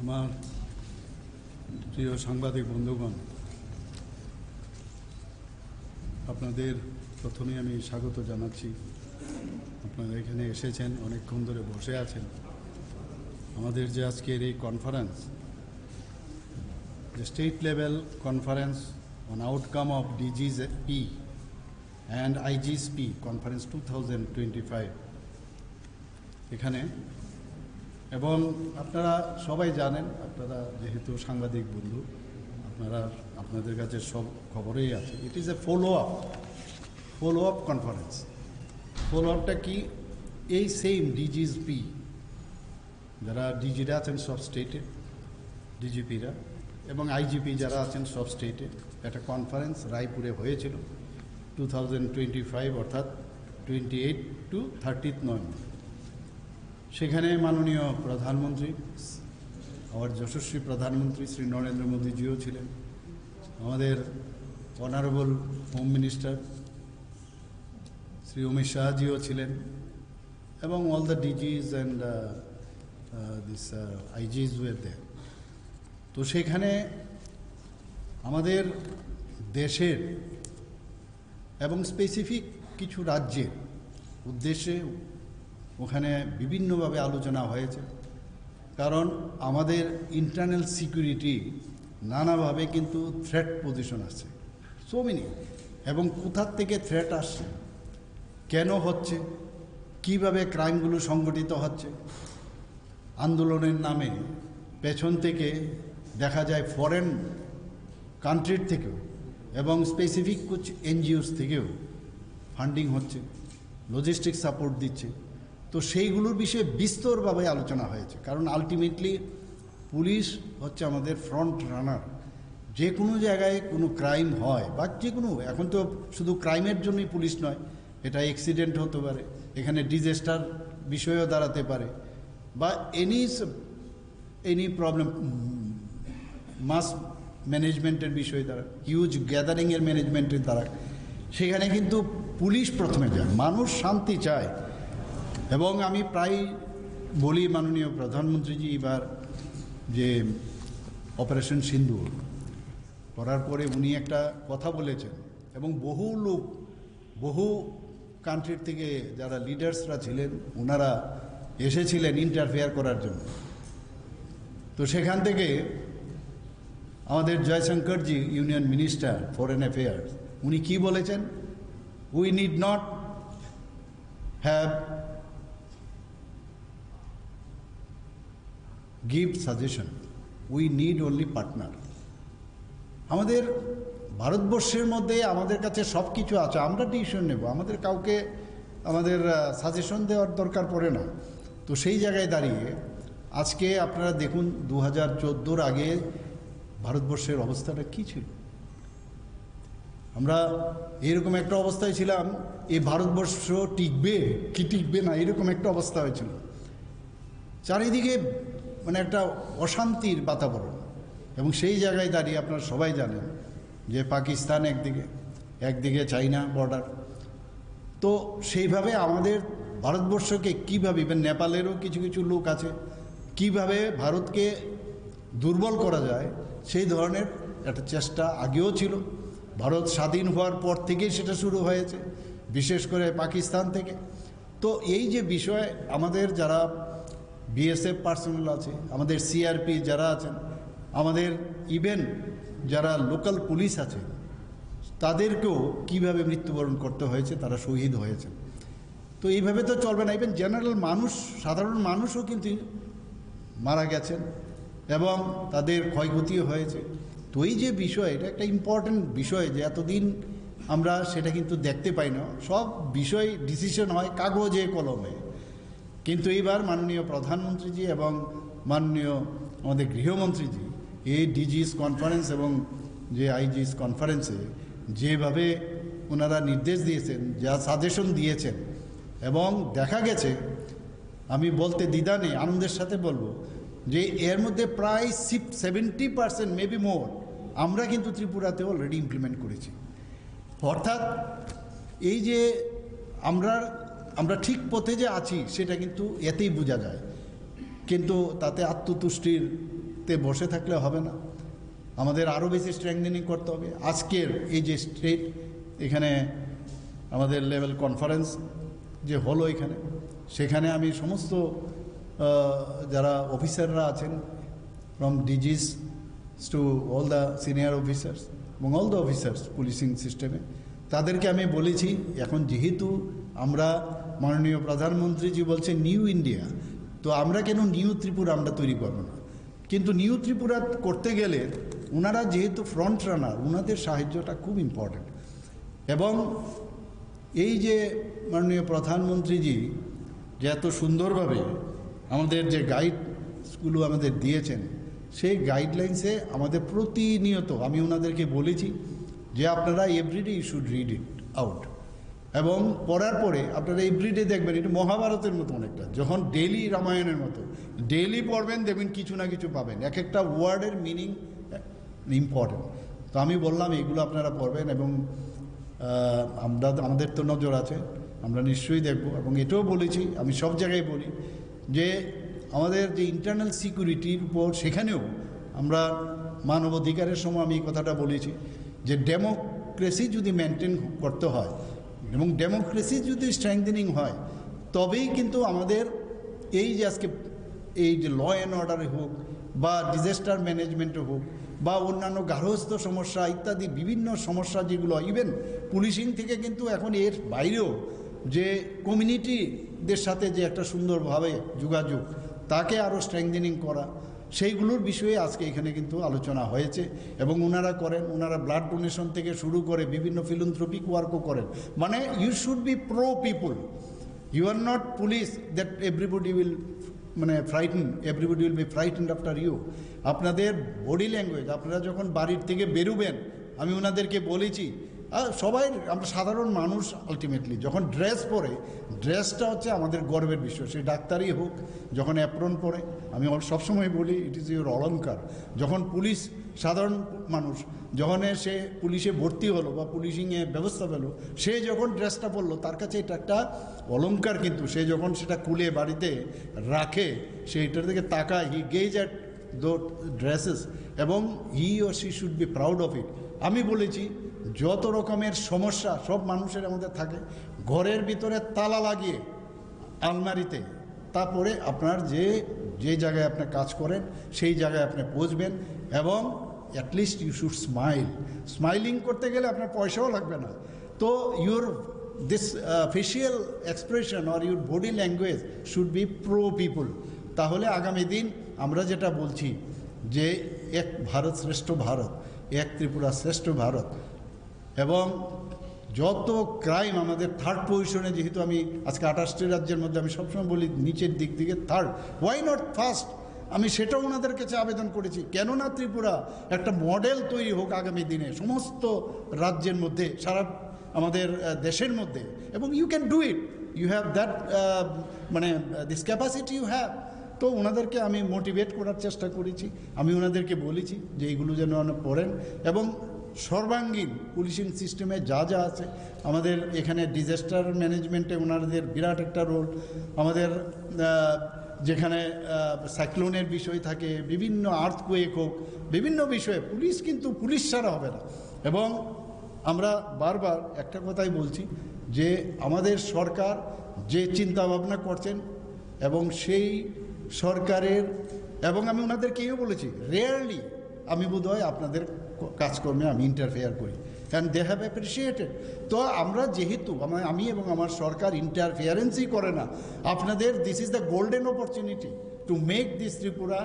আমার প্রিয় সাংবাদিক বন্ধুগণ, আপনাদের প্রথমে আমি স্বাগত জানাচ্ছি। আপনারা এখানে এসেছেন, অনেকক্ষণ ধরে বসে আছেন। আমাদের যে আজকের এই কনফারেন্স, যে state level conference on outcome of DGP and IGSP conference 2025 এখানে, এবং আপনারা সবাই জানেন, আপনারা যেহেতু সাংবাদিক বন্ধু, আপনাদের কাছে সব খবরেই আছে। It is a follow up conference. Follow আপটা কি? এই সেম ডিজিপি যারা ডিজিরা আছেন সব স্টেটে, ডিজিপিরা এবং আইজিপি যারা আছেন সব স্টেটে, একটা কনফারেন্স রায়পুরে হয়েছিল 2025, অর্থাৎ 28 to 30 নভেম্বর। সেখানে মাননীয় প্রধানমন্ত্রী, আমার যশস্বী প্রধানমন্ত্রী শ্রী নরেন্দ্র মোদীজিও ছিলেন, আমাদের honourable home minister Shri Amit শাহজিও ছিলেন, এবং all the DGs and this IGs were there. তো সেখানে আমাদের দেশের এবং স্পেসিফিক কিছু রাজ্যের উদ্দেশ্যে ওখানে বিভিন্নভাবে আলোচনা হয়েছে। কারণ আমাদের ইন্টারনাল সিকিউরিটি নানাভাবে কিন্তু থ্রেট পজিশন আসছে, সো মেনি, এবং কোথার থেকে থ্রেট আসছে, কেন হচ্ছে, কিভাবে ক্রাইমগুলো সংগঠিত হচ্ছে, আন্দোলনের নামে পেছন থেকে দেখা যায় ফরেন কান্ট্রির থেকেও এবং স্পেসিফিক কুছ এনজিওস থেকেও ফান্ডিং হচ্ছে, লজিস্টিক সাপোর্ট দিচ্ছে। তো সেইগুলোর বিষয়ে বিস্তরভাবে আলোচনা হয়েছে। কারণ আলটিমেটলি পুলিশ হচ্ছে আমাদের ফ্রন্ট রানার। যে কোনো জায়গায় কোনো ক্রাইম হয় বা যে কোনো, এখন তো শুধু ক্রাইমের জন্যই পুলিশ নয়, এটা অ্যাক্সিডেন্ট হতে পারে, এখানে ডিজাস্টার বিষয়েও দাঁড়াতে পারে, বা এনি প্রবলেম, মাস ম্যানেজমেন্টের বিষয় দ্বারা, হিউজ গ্যাদারিংয়ের ম্যানেজমেন্টের দ্বারা, সেখানে কিন্তু পুলিশ প্রথমে যায়। মানুষ শান্তি চায়। এবং আমি প্রায় বলি, মাননীয় প্রধানমন্ত্রীজি এবার যে অপারেশন সিন্দুর করার পরে উনি একটা কথা বলেছেন, এবং বহু লোক, বহু কান্ট্রির থেকে যারা লিডার্সরা ছিলেন ওনারা এসেছিলেন ইন্টারফেয়ার করার জন্য। তো সেখান থেকে আমাদের জয়শঙ্করজি, ইউনিয়ন মিনিস্টার ফরেন অ্যাফেয়ার্স, উনি কি বলেছেন? We need not have give suggestion, we need only partner. আমাদের ভারতবর্ষের মধ্যে আমাদের কাছে সব কিছু আছে, আমরা ডিসিশন নেব, আমাদের কাউকে আমাদের সাজেশন দেওয়ার দরকার পড়ে না। তো সেই জায়গায় দাঁড়িয়ে আজকে আপনারা দেখুন 2014 আগে ভারতবর্ষের অবস্থাটা কী ছিল। আমরা এরকম একটা অবস্থায় ছিলাম, এই ভারতবর্ষ টিকবে কি টিকবে না, এরকম একটা অবস্থা হয়েছিল। চারিদিকে মানে একটা অশান্তির বাতাবরণ। এবং সেই জায়গায় দাঁড়িয়ে আপনারা সবাই জানেন যে পাকিস্তান একদিকে চাইনা বর্ডার। তো সেইভাবে আমাদের ভারতবর্ষকে কীভাবে, নেপালেরও কিছু কিছু লোক আছে, কিভাবে ভারতকে দুর্বল করা যায় সেই ধরনের একটা চেষ্টা আগেও ছিল। ভারত স্বাধীন হওয়ার পর থেকেই সেটা শুরু হয়েছে, বিশেষ করে পাকিস্তান থেকে। তো এই যে বিষয়, আমাদের যারা বিএসএফ পার্সোনাল আছে, আমাদের সিআরপি যারা আছেন, আমাদের ইভেন যারা লোকাল পুলিশ আছে, তাদেরকেও কিভাবে মৃত্যুবরণ করতে হয়েছে, তারা শহীদ হয়েছে। তো এইভাবে তো চলবে না। ইভেন জেনারেল মানুষ, সাধারণ মানুষও কিন্তু মারা গেছেন এবং তাদের ক্ষয়ক্ষতিও হয়েছে। তো এই যে বিষয়, এটা একটা ইম্পর্ট্যান্ট বিষয়, যে এতদিন আমরা সেটা কিন্তু দেখতে পাই না। সব বিষয় ডিসিশন হয় কাগজে কলমে। কিন্তু এইবার মাননীয় প্রধানমন্ত্রীজি এবং মাননীয় আমাদের গৃহমন্ত্রীজি এই ডিজিস কনফারেন্স এবং যে আইজিস কনফারেন্সে যেভাবে ওনারা নির্দেশ দিয়েছেন, যা সাজেশন দিয়েছেন, এবং দেখা গেছে, আমি বলতে দ্বিধা নেই, আনন্দের সাথে বলবো যে এর মধ্যে প্রায় 70%, মেবি মোর, আমরা কিন্তু ত্রিপুরাতে অলরেডি ইমপ্লিমেন্ট করেছি। অর্থাৎ এই যে আমরা ঠিক পথে যে আছি সেটা কিন্তু এতেই বোঝা যায়। কিন্তু তাতে আত্মতুষ্টির স্ট্রেটতে বসে থাকলে হবে না, আমাদের আরও বেশি স্ট্রেংথেনিং করতে হবে। আজকের এই যে স্ট্রেট এখানে আমাদের লেভেল কনফারেন্স যে হলো এখানে, সেখানে আমি সমস্ত যারা অফিসাররা আছেন from disease to all the senior officers এবং অল দ্য অফিসার্স পুলিশিং সিস্টেমে, তাদেরকে আমি বলেছি এখন যেহেতু আমরা মাননীয় প্রধানমন্ত্রীজি বলছে নিউ ইন্ডিয়া, তো আমরা কেন নিউ ত্রিপুরা আমরা তৈরি করবো না? কিন্তু নিউ ত্রিপুরা করতে গেলে ওনারা যেহেতু ফ্রন্ট রানার, ওনাদের সাহায্যটা খুব ইম্পর্টেন্ট। এবং এই যে মাননীয় প্রধানমন্ত্রীজি যে এত সুন্দরভাবে আমাদের যে গাইডসগুলো আমাদের দিয়েছেন, সেই গাইডলাইন্সে আমাদের প্রতিনিয়ত আমি ওনাদেরকে বলেছি যে আপনারা everyday you should read it out, এবং পড়ার পরে আপনারা এভরিডে দেখবেন এটা মহাভারতের মতো অনেকটা, যখন ডেইলি রামায়ণের মতো ডেইলি পড়বেন দেখবেন কিছু না কিছু পাবেন, এক একটা ওয়ার্ডের মিনিং ইম্পর্টেন্ট। তো আমি বললাম এগুলো আপনারা পড়বেন এবং আমাদের তো নজর আছে, আমরা নিশ্চয়ই দেখব। এবং এটাও বলেছি, আমি সব জায়গায় বলি যে আমাদের যে ইন্টারনাল সিকিউরিটির উপর, সেখানেও আমরা মানবাধিকারের সময় আমি এই কথাটা বলেছি যে ডেমোক্রেসি যদি মেনটেন করতে হয় এবং ডেমোক্রেসি যদি স্ট্রেংথেনিং হয়, তবেই কিন্তু আমাদের এই যে আজকে এই যে ল অ্যান্ড অর্ডারে হোক বা ডিজাস্টার ম্যানেজমেন্টে হোক বা অন্যান্য গার্হস্থ্য সমস্যা ইত্যাদি বিভিন্ন সমস্যা যেগুলো, ইভেন পুলিশিং থেকে কিন্তু এখন এর বাইরেও যে কমিউনিটিদের সাথে যে একটা সুন্দরভাবে যোগাযোগ, তাকে আরও স্ট্রেংথেনিং করা, সেইগুলোর বিষয়ে আজকে এখানে কিন্তু আলোচনা হয়েছে। এবং ওনারা করেন, ওনারা ব্লাড ডোনেশন থেকে শুরু করে বিভিন্ন ফিলান্থ্রপিক ওয়ার্কও করেন। মানে you should be pro people, you are not police that everybody will everybody will be frightened after you. আপনাদের বডি ল্যাঙ্গুয়েজ, আপনারা যখন বাড়ির থেকে বেরোবেন, আমি ওনাদেরকে বলেছি সবাই আমরা সাধারণ মানুষ, আলটিমেটলি যখন ড্রেস পরে, ড্রেসটা হচ্ছে আমাদের গর্বের বিষয়। সে ডাক্তারই হোক, যখন অ্যাপ্রন পরে, আমি সবসময় বলি ইট ইজ ইউর অলঙ্কার। যখন পুলিশ, সাধারণ মানুষ যখন সে পুলিশে ভর্তি হলো বা পুলিশিংয়ে ব্যবস্থা পেল, সে যখন ড্রেসটা পরলো তার কাছে এটা একটা অলঙ্কার। কিন্তু সে যখন সেটা খুলে বাড়িতে রাখে, সে এটার দিকে তাকায়, he gaze at those dresses এবং he or she should be proud of it. আমি বলেছি যত রকমের সমস্যা সব মানুষের মধ্যে থাকে, ঘরের ভিতরে তালা লাগিয়ে আলমারিতে, তারপরে আপনার যে জায়গায় আপনি কাজ করেন সেই জায়গায় আপনি পৌঁছবেন এবং at least you should smile. Smiling করতে গেলে আপনার পয়সাও লাগবে না। তো this facial expression or your body language should be pro people. তাহলে আগামী দিন আমরা যেটা বলছি যে এক ভারত শ্রেষ্ঠ ভারত, এক ত্রিপুরা শ্রেষ্ঠ ভারত, এবং যত ক্রাইম আমাদের থার্ড পজিশনে, যেহেতু আমি আজকে 28টি রাজ্যের মধ্যে আমি সবসময় বলি নিচের দিক থেকে থার্ড, ওয়াই নট ফার্স্ট? আমি সেটাও ওনাদের কাছে আবেদন করেছি, কেননা ত্রিপুরা একটা মডেল তৈরি হোক আগামী দিনে সমস্ত রাজ্যের মধ্যে, সারা আমাদের দেশের মধ্যে। এবং you can do it, you have that this capacity you have. তো ওনাদেরকে আমি মোটিভেট করার চেষ্টা করেছি, আমি ওনাদেরকে বলেছি যে এইগুলো যেন পড়েন এবং সর্বাঙ্গীন পুলিশিং সিস্টেমে যা যা আছে আমাদের এখানে ডিজাস্টার ম্যানেজমেন্টে ওনাদের বিরাট একটা রোল, আমাদের যেখানে সাইক্লোনের বিষয় থাকে, বিভিন্ন আর্থকুয়েক হোক, বিভিন্ন বিষয়ে পুলিশ কিন্তু পুলিশ ছাড়া হবে না। এবং আমরা বারবার একটা কথাই বলছি যে আমাদের সরকার যে চিন্তা ভাবনা করছেন এবং সেই সরকারের, এবং আমি ওনাদেরকে এও বলেছি রেয়ারলি আমি বোধহয় আপনাদের কাজকর্মে আমি ইন্টারফেয়ার করি, অ্যান্ড দে হ্যাভ অ্যাপ্রিসিয়েটেড। তো আমরা যেহেতু আমি এবং আমার সরকার ইন্টারফেয়ারেন্সই করে না, আপনাদের this is the golden opportunity to make this Tripura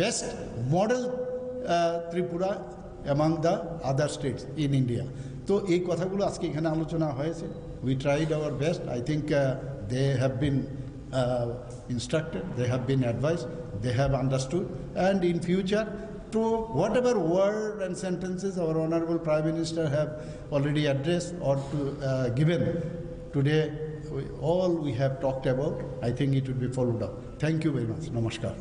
best model Tripura among the other states in India. তো এই কথাগুলো আজকে এখানে আলোচনা হয়েছে। We tried our best. I think they have been instructed, they have been advised, they have understood, and in future to whatever word and sentences our Honorable Prime Minister have already addressed or to given today, all we have talked about, I think it will be followed up. Thank you very much. Namaskar.